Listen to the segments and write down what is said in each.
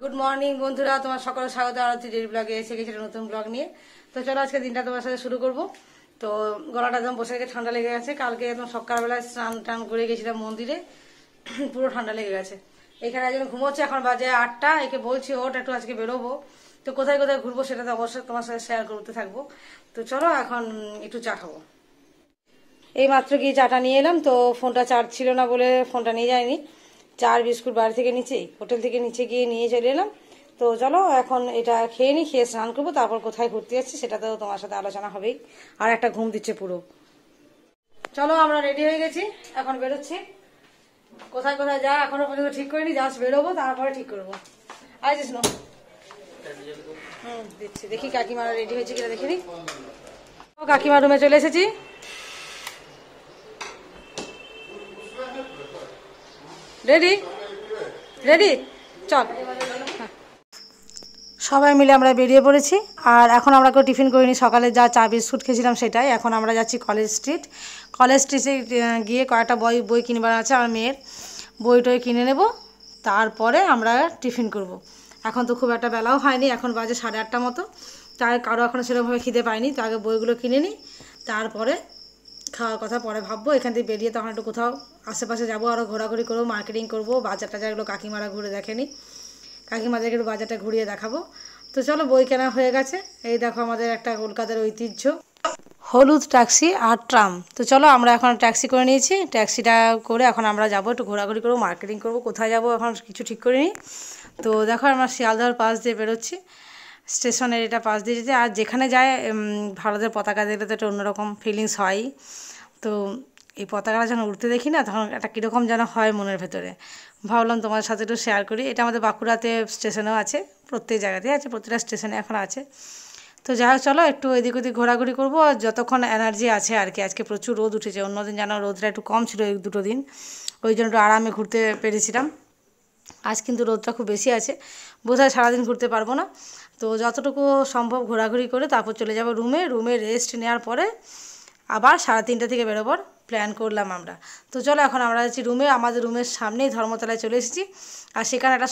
Good morning বন্ধুরা, তোমার সকলে স্বাগত আরতি ডেইলি ব্লগে। এসে গেছে নতুন ব্লগ নিয়ে। তো চলো আজকে দিনটা তোমার সাথে শুরু করব। তো গলাটা একদম বসে গেছে, ঠান্ডা লেগে গেছে। কালকে একদম সকালবেলায় স্নান টান করে গেছিলাম মন্দিরে, পুরো ঠান্ডা লেগে গেছে। এখানে একজন ঘুমোচ্ছে, এখন বাজে 8টা। একে বলছি ওঠ, একটু আজকে বেরোবো। তো কোথায় কোথায় ঘুরবো সেটা তো অবশ্যই তোমার সাথে শেয়ার করতে থাকবো। তো চলো এখন একটু চা খাবো। এই মাত্র গিয়ে চাটা নিয়ে এলাম, তো ফোনটা চার্জ ছিল না বলে ফোনটা নিয়ে যায়নি। চার বিস্কুট বাড়ি থেকে নিচেই হোটেল থেকে নিচে গিয়ে নিয়ে চলে এলাম। তো চলো এখন এটা খেয়ে নিই, খেয়ে স্নান করবো, তারপর কোথায় ঘুরতে যাচ্ছি সেটা তো তোমার সাথে আলোচনা হবেই। আর একটা ঘুম দিচ্ছে পুরো। চলো আমরা রেডি হয়ে গেছি, এখন বেরোচ্ছি। কোথায় কোথায় যা এখনো পর্যন্ত ঠিক করিনি, জাস্ট বেরোবো, তারপরে ঠিক করবো। আইছিস না? দিচ্ছি, দেখি কাকিমারা রেডি হয়েছে কিনা দেখিনি। কাকিমা রুমে চলে এসেছি। রেডি রেডি চল। সবাই মিলে আমরা বেরিয়ে পড়েছি। আর এখন আমরা কেউ টিফিন করিনি, সকালে যা চা বিস্কুট খেয়েছিলাম সেটাই। এখন আমরা যাচ্ছি কলেজ স্ট্রিট। কলেজ স্ট্রিটে গিয়ে কয়েকটা বই কিনবার আছে, আর মেয়ের বই টই কিনে নেব, তারপরে আমরা টিফিন করব। এখন তো খুব একটা বেলাও হয়নি, এখন বাজে 8:30 মতো। তাই কারো এখনও সেরকমভাবে খিদে পায়নি। তো আগে বইগুলো কিনে নিই, তারপরে খাওয়ার কথা পরে ভাববো। এখান থেকে বেরিয়ে তখন একটু কোথাও আশেপাশে যাবো, আরও ঘোরাঘুরি করবো, মার্কেটিং করবো। বাজার টাজারগুলো কাকিমারা ঘুরে দেখেনি, কাকিমাদেরকে একটু বাজারটা ঘুরিয়ে দেখাবো। তো চলো, বই কেনা হয়ে গেছে। এই দেখো আমাদের একটা কলকাতার ঐতিহ্য হলুদ ট্যাক্সি আর ট্রাম। তো চলো আমরা এখন ট্যাক্সি করে নিয়েছি। ট্যাক্সিটা করে এখন আমরা যাবো, একটু ঘোরাঘুরি করবো, মার্কেটিং করবো। কোথায় যাবো এখন কিছু ঠিক করিনি। তো দেখো আমরা শিয়ালদহর পাশ দিয়ে বেরোচ্ছি, স্টেশনের এটা পাশ দিয়ে যেতে। আর যেখানে যায় ভারতের পতাকা দেখলে তো একটা অন্যরকম ফিলিংস হয়। তো এই পতাকাটা যখন উঠতে দেখি না, তখন একটা কীরকম যেন হয় মনের ভেতরে। ভাবলাম তোমার সাথে একটু শেয়ার করি। এটা আমাদের বাঁকুড়াতে স্টেশনেও আছে, প্রত্যেক জায়গাতেই আছে, প্রত্যেকটা স্টেশনে এখন আছে। তো যাই হোক, চলো একটু এদিক ওদিক ঘোরাঘুরি করবো, আর যতক্ষণ এনার্জি আছে আর কি। আজকে প্রচুর রোদ উঠেছে, অন্যদিন যেন রোদটা একটু কম ছিল এই দুটো দিন, ওই জন্য একটু আরামে ঘুরতে পেরেছিলাম। আজ কিন্তু রোদটা খুব বেশি আছে, বোধহয় সারাদিন ঘুরতে পারবো না। তো যতটুকু সম্ভব ঘোরাঘুরি করে তারপর চলে যাব রুমে রেস্ট নেওয়ার পরে আবার 3:30 থেকে বেরোবার প্ল্যান করলাম আমরা। তো চলো এখন আমরা যাচ্ছি রুমে। আমাদের রুমের সামনেই ধর্মতলায় চলে এসেছি, আর সেখানে একটা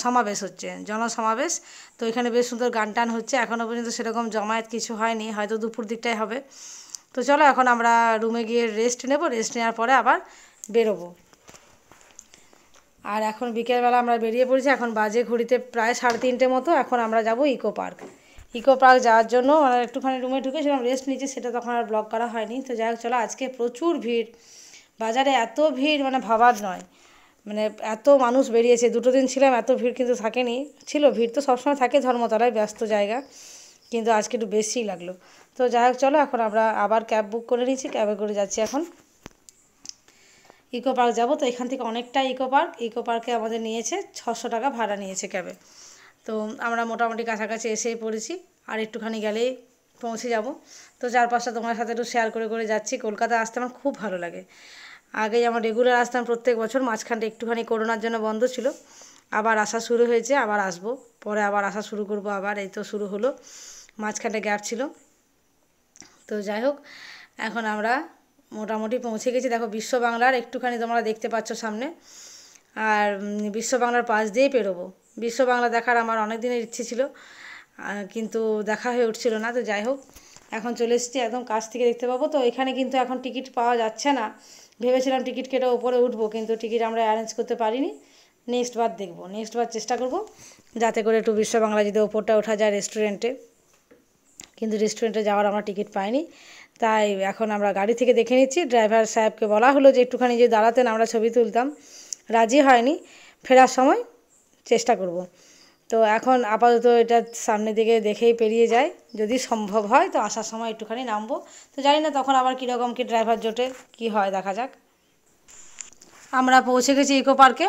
সমাবেশ হচ্ছে, জনসমাবেশ। তো এখানে বেশ সুন্দর গান টান হচ্ছে। এখনও পর্যন্ত সেরকম জমায়েত কিছু হয়নি, হয়তো দুপুর দিকটাই হবে। তো চলো এখন আমরা রুমে গিয়ে রেস্ট নেব, রেস্ট নেওয়ার পরে আবার বেরোবো। আর এখন বিকেলবেলা আমরা বেরিয়ে পড়েছি, এখন বাজে ঘড়িতে প্রায় 3:30 মতো। এখন আমরা যাব ইকো পার্ক। ইকো পার্ক যাওয়ার জন্য মানে একটুখানি রুমে ঢুকেছিলাম, রেস্ট নিয়েছি, সেটা তখন আর ব্লগ করা হয়নি। তো যাই হোক চলো, আজকে প্রচুর ভিড় বাজারে, এত ভিড় মানে ভাবার নয়। মানে এত মানুষ বেরিয়েছে, 2 দিন ছিলাম, এত ভিড় কিন্তু থাকেনি। ছিল ভিড়, তো সবসময় থাকে ধর্মতলায়, ব্যস্ত জায়গা, কিন্তু আজকে একটু বেশিই লাগলো। তো যাই হোক চলো, এখন আমরা আবার ক্যাব বুক করে নিয়েছি, ক্যাবে করে যাচ্ছি এখন ইকো পার্ক যাবো। তো এখান থেকে অনেকটা ইকো পার্কে আমাদের নিয়েছে 600 টাকা ভাড়া নিয়েছে ক্যাবে। তো আমরা মোটামুটি কাছাকাছি এসেই পড়েছি, আর একটুখানি গেলেই পৌঁছে যাব। তো চারপাশটা তোমার সাথে একটু শেয়ার করে করে যাচ্ছি। কলকাতা আসতে আমার খুব ভালো লাগে। আগে যেমন রেগুলার আসতাম প্রত্যেক বছর, মাঝখানটা একটুখানি করোনার জন্য বন্ধ ছিল, আবার আসা শুরু হয়েছে, আবার আসবো, পরে আবার আসা শুরু করব। আবার এই তো শুরু হলো, মাঝখানটা গ্যাপ ছিল। তো যাই হোক, এখন আমরা মোটামুটি পৌঁছে গেছি। দেখো বিশ্ব বাংলার একটুখানি তোমরা দেখতে পাচ্ছ সামনে, আর বিশ্ব বাংলার পাশ দিয়েই পেরোবো। বিশ্ব বাংলা দেখার আমার অনেক দিনের ইচ্ছে ছিল, কিন্তু দেখা হয়ে উঠছিল না। তো যাই হোক, এখন চলে এসেছি, একদম কাছ থেকে দেখতে পাবো। তো এখানে কিন্তু এখন টিকিট পাওয়া যাচ্ছে না, ভেবেছিলাম টিকিট কেটে ওপরে উঠবো, কিন্তু টিকিট আমরা অ্যারেঞ্জ করতে পারিনি। নেক্সট বার দেখবো, নেক্সট বার চেষ্টা করব যাতে করে একটু বিশ্ব বাংলা যদি ওপরটা ওঠা যায় রেস্টুরেন্টে, কিন্তু রেস্টুরেন্টে যাওয়ার আমরা টিকিট পাইনি। তাই এখন আমরা গাড়ি থেকে দেখে নিচ্ছি। ড্রাইভার সাহেবকে বলা হলো যে একটুখানি যে দাঁড়াতেন, আমরা ছবি তুলতাম, রাজি হয়নি। ফেরার সময় চেষ্টা করব। তো এখন আপাতত এটা সামনের দিকে দেখেই পেরিয়ে যায়, যদি সম্ভব হয় তো আসার সময় একটুখানি নামবো। তো জানি না তখন আবার কীরকম কী ড্রাইভার জোটে, কী হয় দেখা যাক। আমরা পৌঁছে গেছি ইকো পার্কে।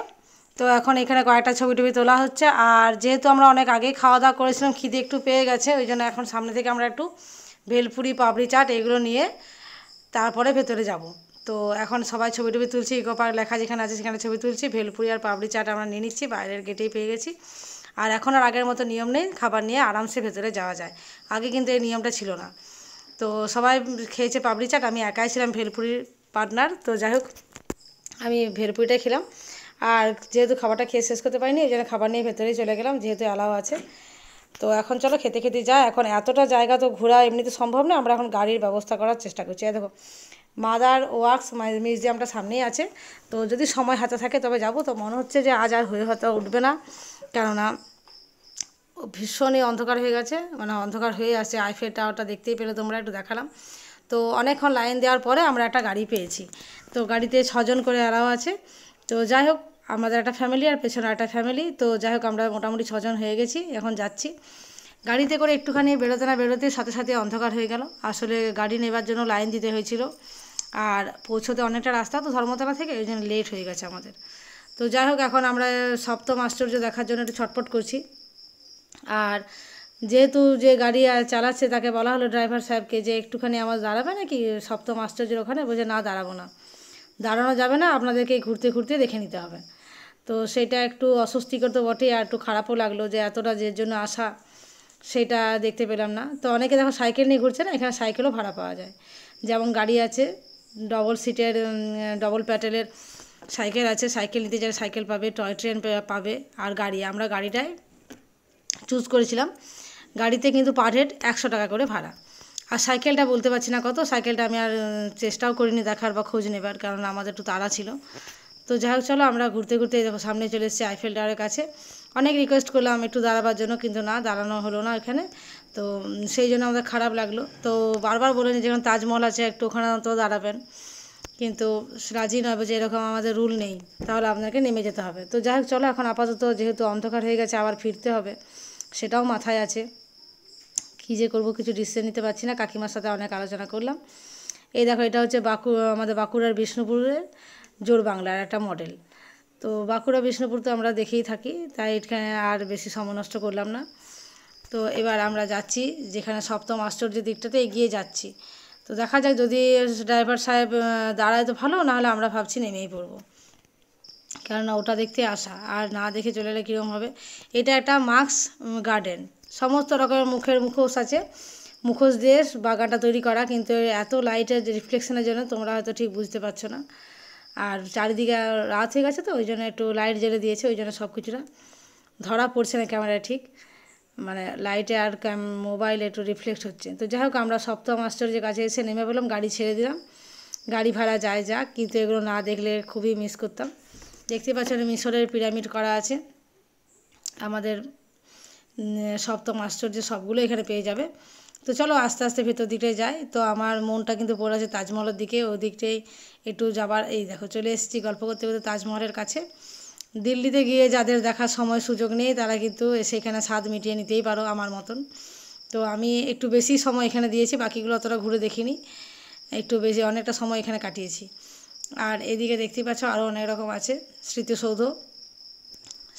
তো এখন এখানে কয়েকটা ছবি টবি তোলা হচ্ছে। আর যেহেতু আমরা অনেক আগেই খাওয়া দাওয়া করেছিলাম, খিদে একটু পেয়ে গেছে, ওই জন্য এখন সামনে থেকে আমরা একটু ভেলপুরি, পাপড়ি চাট এগুলো নিয়ে তারপরে ভেতরে যাব। তো এখন সবাই ছবি টবি তুলছি, ইকো পার্ক লেখা যেখানে আছে সেখানে ছবি তুলছি। ভেলপুরি আর পাপড়ি চাট আমরা নিয়ে নিচ্ছি, বাইরের গেটেই পেয়ে গেছি। আর এখন আর আগের মতো নিয়ম নেই, খাবার নিয়ে আরামসে ভেতরে যাওয়া যায়। আগে কিন্তু এই নিয়মটা ছিল না। তো সবাই খেয়েছে পাপড়ি চাট, আমি একাই ছিলাম ভেলপুরির পার্টনার। তো যাই হোক, আমি ভেলপুরিটাই খেলাম। আর যেহেতু খাবারটা খেয়ে শেষ করতে পারিনি, এই জন্য খাবার নিয়ে ভেতরেই চলে গেলাম, যেহেতু অ্যালাউ আছে। তো এখন চলো খেতে খেতে যাই। এখন এতটা জায়গা তো ঘোরা এমনিতে সম্ভব না, আমরা এখন গাড়ির ব্যবস্থা করার চেষ্টা করছি। এই দেখো মাদার ওয়ার্কস মিউজিয়ামটা সামনেই আছে। তো যদি সময় হাতে থাকে তবে যাব। তো মনে হচ্ছে যে আজ আর হয়ে হয়তো উঠবে না, কেননা ভীষণই অন্ধকার হয়ে গেছে, মানে অন্ধকার হয়ে আসছে। আইফেল টাওয়ারটা দেখতেই পেলে তোমরা, একটু দেখালাম। তো অনেকক্ষণ লাইন দেওয়ার পরে আমরা একটা গাড়ি পেয়েছি। তো গাড়িতে 6 জন করে অ্যালাউ আছে। তো যাই হোক, আমাদের একটা ফ্যামিলি আর পেছনে একটা ফ্যামিলি। তো যাই হোক, আমরা মোটামুটি 6 জন হয়ে গেছি, এখন যাচ্ছি। গাড়িতে করে একটুখানি বেরোতে না বেরোতে সাথে সাথে অন্ধকার হয়ে গেল। আসলে গাড়ি নেবার জন্য লাইন দিতে হয়েছিল, আর পৌঁছতে অনেকটা রাস্তা তো ধর্মতলা থেকে, ওই জন্য লেট হয়ে গেছে আমাদের। তো যাই হোক, এখন আমরা সপ্তম আশ্চর্য দেখার জন্য একটু ছটফট করছি। আর যেহেতু যে গাড়ি চালাচ্ছে তাকে বলা হলো, ড্রাইভার সাহেবকে, যে একটুখানি আমার দাঁড়াবে নাকি সপ্তম আশ্চর্যের ওখানে? বলছে না, দাঁড়াবো না, দাঁড়ানো যাবে না, আপনাদেরকে ঘুরতে ঘুরতে দেখে নিতে হবে। তো সেটা একটু অস্বস্তিকর তো বটেই, আর একটু খারাপও লাগলো যে এতটা যে জন্য আসা সেটা দেখতে পেলাম না। তো অনেকে দেখো সাইকেল নিয়ে ঘুরছে না, এখানে সাইকেলও ভাড়া পাওয়া যায়। যেমন গাড়ি আছে ডবল সিটের, ডবল প্যাডেলের সাইকেল আছে, সাইকেল নিতে চাইলে সাইকেল পাবে, টয় ট্রেন পাবে। আর গাড়ি, আমরা গাড়িটায় চুজ করেছিলাম। গাড়িতে কিন্তু পার হেড 100 টাকা করে ভাড়া। আর সাইকেলটা বলতে পারছি না কত, সাইকেলটা আমি আর চেষ্টাও করিনি দেখার বা খোঁজ নেবার, কারণ আমাদের একটু তাড়া ছিল। তো যাই হোক, চলো আমরা ঘুরতে ঘুরতে দেখো সামনে চলে এসেছি আইফেল টাওয়ারের কাছে। অনেক রিকোয়েস্ট করলাম একটু দাঁড়াবার জন্য, কিন্তু না, দাঁড়ানো হলো না এখানে। তো সেই জন্য আমাদের খারাপ লাগলো। তো বারবার বলেনি যেখানে তাজমহল আছে একটু ওখানে তো দাঁড়াবেন, কিন্তু রাজি নয়, যে এরকম আমাদের রুল নেই, তাহলে আপনাকে নেমে যেতে হবে। তো যাই হোক, চলো এখন আপাতত যেহেতু অন্ধকার হয়ে গেছে আবার ফিরতে হবে, সেটাও মাথায় আছে। কী যে করবো, কিছু ডিসিশন নিতে পারছি না। কাকিমার সাথে অনেক আলোচনা করলাম। এই দেখো, এটা হচ্ছে আমাদের বাঁকুড়ার বিষ্ণুপুরের জোড়বাংলার একটা মডেল। তো বাঁকুড়া বিষ্ণুপুর তো আমরা দেখেই থাকি, তাই এখানে আর বেশি সময় নষ্ট করলাম না। তো এবার আমরা যাচ্ছি যেখানে সপ্তম আশ্চর্যের দিকটাতে এগিয়ে যাচ্ছি। তো দেখা যাক, যদি ড্রাইভার সাহেব দাঁড়ায় তো ভালো, নাহলে আমরা ভাবছি নেমেই পড়বো, কেননা ওটা দেখতে আসা, আর না দেখে চলে এলে কীরকম হবে। এটা একটা মাস্ক গার্ডেন, সমস্ত রকমের মুখোশ আছে, মুখোশ দিয়ে বাগানটা তৈরি করা, কিন্তু এত লাইটের রিফ্লেকশনের জন্য তোমরা হয়তো ঠিক বুঝতে পারছো না। আর চারিদিকে রাত হয়ে গেছে, তো ওই জন্য একটু লাইট জ্বেলে দিয়েছে, ওই জন্য সব কিছুটা ধরা পড়ছে না ক্যামেরায় ঠিক, মানে লাইটে আর মোবাইলে একটু রিফ্লেক্ট হচ্ছে। তো যাই হোক, আমরা সপ্তম আশ্চর্যের কাছে এসে নেমে পেলাম, গাড়ি ছেড়ে দিলাম। গাড়ি ভাড়া যায় যাক, কিন্তু এগুলো না দেখলে খুবই মিস করতাম। দেখতে পাচ্ছেন মিশরের পিরামিড করা আছে। আমাদের সপ্তম আশ্চর্য সবগুলো এখানে পেয়ে যাবে। তো চলো আস্তে আস্তে ভেতর দিকটায় যাই। তো আমার মনটা কিন্তু পড়ে আছে তাজমহলের দিকে, ওই দিকটাই একটু যাবার। এই দেখো চলে এসেছি গল্প করতে করতে তাজমহলের কাছে। দিল্লিতে গিয়ে যাদের দেখার সময় সুযোগ নেই, তারা কিন্তু এসে এখানে স্বাদ মিটিয়ে নিতেই পারো আমার মতন। তো আমি একটু বেশি সময় এখানে দিয়েছি, বাকিগুলো অতটা ঘুরে দেখিনি, একটু বেশি অনেকটা সময় এখানে কাটিয়েছি। আর এদিকে দেখতেই পাচ্ছ আরও অনেক রকম আছে স্মৃতিসৌধ,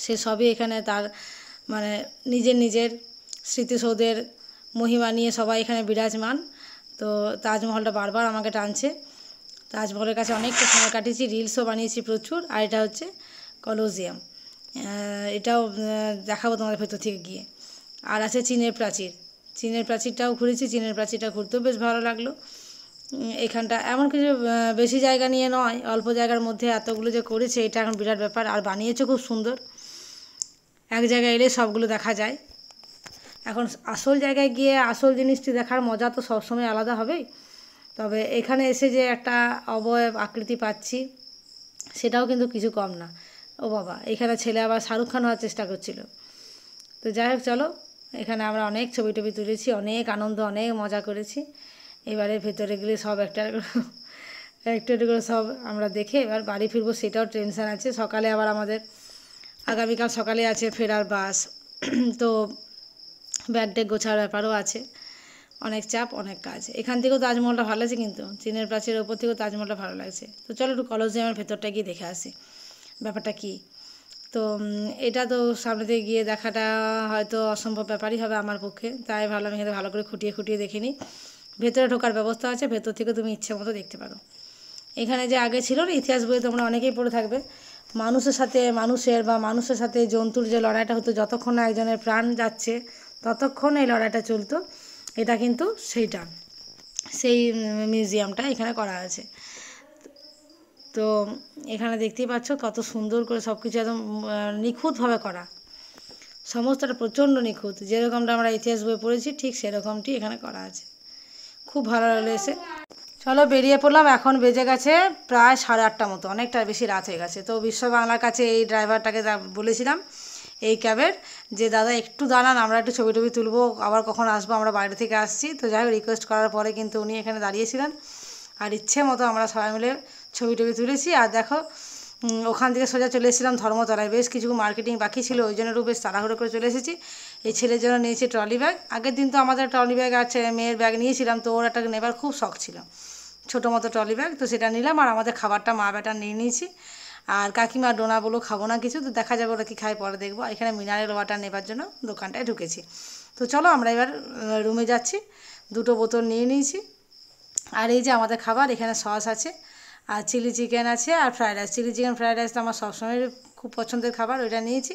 সে সবই এখানে তার মানে নিজের নিজের স্মৃতিসৌধের মহিমা নিয়ে সবাই এখানে বিরাজমান। তো তাজমহলটা বারবার আমাকে টানছে। তাজমহলের কাছে অনেকটা সময় কাটিয়েছি, রিলসও বানিয়েছি প্রচুর। আর এটা হচ্ছে কলোজিয়াম, এটাও দেখাবো তোমাদের ভেতর থেকে গিয়ে। আর আছে চীনের প্রাচীর, চীনের প্রাচীরটাও ঘুরেছি, চীনের প্রাচীরটা ঘুরতেও বেশ ভালো লাগলো। এখানটা এমন কিছু বেশি জায়গা নিয়ে নয়, অল্প জায়গার মধ্যে এতগুলো যে করেছে, এটা এখন বিরাট ব্যাপার। আর বানিয়েছে খুব সুন্দর, এক জায়গায় এলে সবগুলো দেখা যায়। এখন আসল জায়গায় গিয়ে আসল জিনিসটি দেখার মজা তো সবসময় আলাদা হবেই, তবে এখানে এসে যে একটা অবয়ব আকৃতি পাচ্ছি, সেটাও কিন্তু কিছু কম না। ও বাবা, এখানে ছেলে আবার শাহরুখ খান হওয়ার চেষ্টা করছিল। তো যাই হোক, চলো এখানে আমরা অনেক ছবি টবি তুলেছি, অনেক আনন্দ, অনেক মজা করেছি। এবারে ভেতরে গেলে সব একটু একটু করে সব আমরা দেখে এবার বাড়ি ফিরবো, সেটাও টেনশান আছে। সকালে আবার আমাদের আগামীকাল সকালে আছে ফেরার বাস। তো ব্যাগ ট্যাগ গোছার ব্যাপারও আছে, অনেক চাপ, অনেক কাজ। এখান থেকেও তাজমহলটা ভালো লাগছে, কিন্তু চীনের প্রাচীরের ওপর থেকেও তাজমহলটা ভালো লাগছে। তো চলো একটু কলোজিয়ামের ভেতরটা গিয়ে দেখে আসি ব্যাপারটা কী। তো এটা তো সামনে থেকে গিয়ে দেখাটা হয়তো অসম্ভব ব্যাপারই হবে আমার পক্ষে, তাই ভাবলাম এখানে ভালো করে খুঁটিয়ে খুঁটিয়ে দেখে নিই। ভেতরে ঢোকার ব্যবস্থা আছে, ভেতর থেকে তুমি ইচ্ছে মতো দেখতে পারো। এখানে যে আগে ছিল না, ইতিহাস বইয়ে তোমরা অনেকেই পড়ে থাকবে, মানুষের সাথে মানুষের সাথে জন্তুর যে লড়াইটা হতো, যতক্ষণ না একজনের প্রাণ যাচ্ছে ততক্ষণ এই লড়াইটা চলতো। এটা কিন্তু সেই মিউজিয়ামটা এখানে করা আছে। তো এখানে দেখতেই পাচ্ছ কত সুন্দর করে সব কিছু একদম নিখুঁতভাবে করা, সমস্তটা প্রচণ্ড নিখুঁত, যেরকমটা আমরা ইতিহাস বই পড়েছি ঠিক সেরকমটি এখানে করা আছে। খুব ভালো লাগলো এসে। চলো বেরিয়ে পড়লাম। এখন বেজে গেছে প্রায় 8:30 মতো, অনেকটা বেশি রাত হয়ে গেছে। তো বিশ্ব বাংলার কাছে এই ড্রাইভারটাকে বলেছিলাম এই ক্যাবের, যে দাদা একটু দাঁড়ান, আমরা একটু ছবি টবি তুলবো, আবার কখন আসবো, আমরা বাইরে থেকে আসছি। তো যাই হোক রিকোয়েস্ট করার পরে কিন্তু উনি এখানে দাঁড়িয়েছিলেন, আর ইচ্ছে মতো আমরা সবাই মিলে ছবি টবি তুলেছি। আর দেখো ওখান থেকে সোজা চলে এসেছিলাম ধর্মতলায়, বেশ কিছু মার্কেটিং বাকি ছিল, ওই জন্য একটু বেশ তাড়াহুড়ো করে চলে এসেছি। এই ছেলের জন্য নিয়েছি ট্রলি ব্যাগ। আগের দিন তো আমাদের ট্রলি ব্যাগ আর মেয়ের ব্যাগ নিয়েছিলাম, তো ওর একটা নেবার খুব শখ ছিল, ছোটো মতো ট্রলি ব্যাগ, তো সেটা নিলাম। আর আমাদের খাবারটা মা বেটা নিয়ে নিয়েছি। আর কাকিমা ডোনা বলো খাবো না কিছু, তো দেখা যাবে ওরা কী খায় পরে দেখবো। এখানে মিনারেল ওয়াটার নেবার জন্য দোকানটায় ঢুকেছি। তো চলো আমরা এবার রুমে যাচ্ছি। 2টো বোতল নিয়ে নিয়েছি। আর এই যে আমাদের খাবার, এখানে সস আছে, আর চিলি চিকেন আছে, আর fried rice. Chilli chicken fried rice তো আমার সবসময় খুব পছন্দের খাবার, ওইটা নিয়েছি।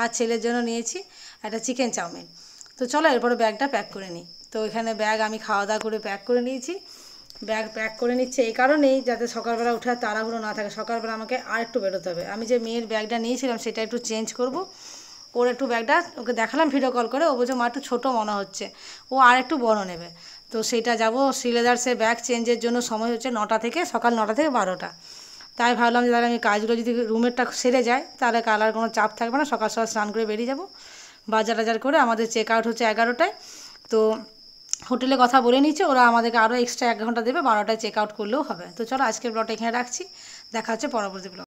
আর ছেলের জন্য নিয়েছি একটা চিকেন চাউমিন। তো চলো এরপরে ব্যাগটা প্যাক করে নিই। তো এখানে ব্যাগ আমি খাওয়া দাওয়া করে প্যাক করে নিয়েছি। ব্যাগ প্যাক করে নিচ্ছে এই কারণেই যাতে সকালবেলা উঠে আর তাড়াহুড়ো না থাকে। সকালবেলা আমাকে আর একটু বেরোতে হবে। আমি যে মেয়ের ব্যাগটা নিয়েছিলাম সেটা একটু চেঞ্জ করব। ওর একটু ব্যাগটা ওকে দেখালাম ভিডিও কল করে, ও বলছে মা একটু ছোটো মনে হচ্ছে, ও আর একটু বড় নেবে। তো সেটা যাব শ্রীলেদার্সে ব্যাগ চেঞ্জের জন্য সময় হচ্ছে 9টা থেকে, সকাল 9টা থেকে 12টা। তাই ভাবলাম যে তাহলে আমি কাজগুলো যদি রুমেরটা সেরে যায় তাহলে কাল আর কোনো চাপ থাকবে না, সকাল সকাল স্নান করে বেরিয়ে যাব। বাজার টাজার করে আমাদের চেক আউট হচ্ছে 11টায়। তো হোটেলে কথা বলে নিচ্ছে, ওরা আমাদেরকে আরও এক্সট্রা 1 ঘন্টা দেবে, 12টায় চেক আউট করলেও হবে। তো চলো আজকের ব্লগটা এখানে রাখছি, দেখা হচ্ছে পরবর্তী ব্লগ।